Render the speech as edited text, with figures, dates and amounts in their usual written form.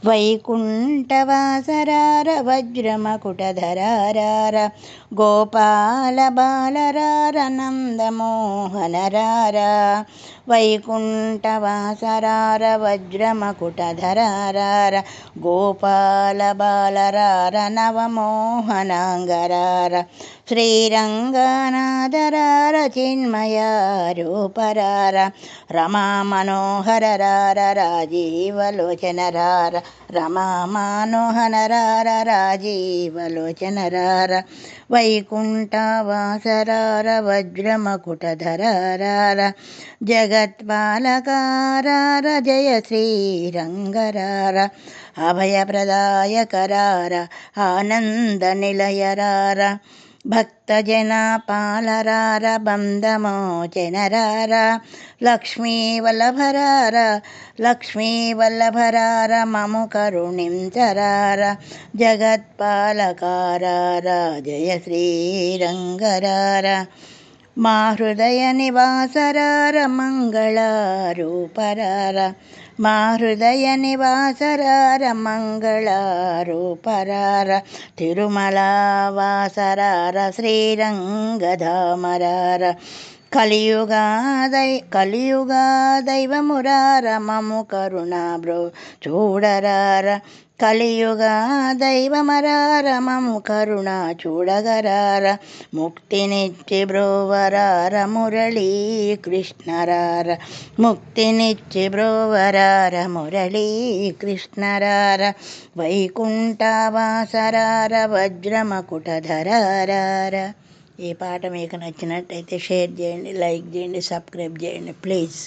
వైకుంఠవాసరార వజ్రమకుటధరార గోపాల బాలరార నందమోహనరార వైకుంఠవాసరార వజ్రమకుటధరార గోపాల బాలరార నవమోహనాంగరార శ్రీరంగనాథరార చిన్మయ రూపరార రమా మనోహరరార రాజీవలోచనరార రమా మనోహరరార రాజీవలోచనరార వైకుంఠవాసరార వజ్రమకుటధరార జగత్పాలకారార జయ శ్రీరంగరార అభయప్రదాయకరార ఆనంద నిలయరార భక్తజన పాలరార బంధమోచనరార లక్ష్మీవల్లభరార లక్ష్మీవల్లభరార మము కరుణించరార జగత్పాలకారార జయ శ్రీరంగరార మా హృదయ నివాసరార మంగళరూపరార మా హృదయ నివాసరార మంగళరూపరార తిరుమల వాసరార శ్రీరంగధామరార కలియుగా దైవమురార మము కరుణా బ్రో చూడరార కలియుగా దైవమరార మము కరుణ చూడగరార ముక్తినిచ్చి బ్రోవరార మురళీ కృష్ణరార ముక్తినిచ్చి బ్రోవరార మురళీ కృష్ణరార వైకుంఠవాసరార వజ్రమకుటధరార. ఈ పాట మీకు నచ్చినట్టయితే షేర్ చేయండి, లైక్ చేయండి, సబ్స్క్రైబ్ చేయండి ప్లీజ్.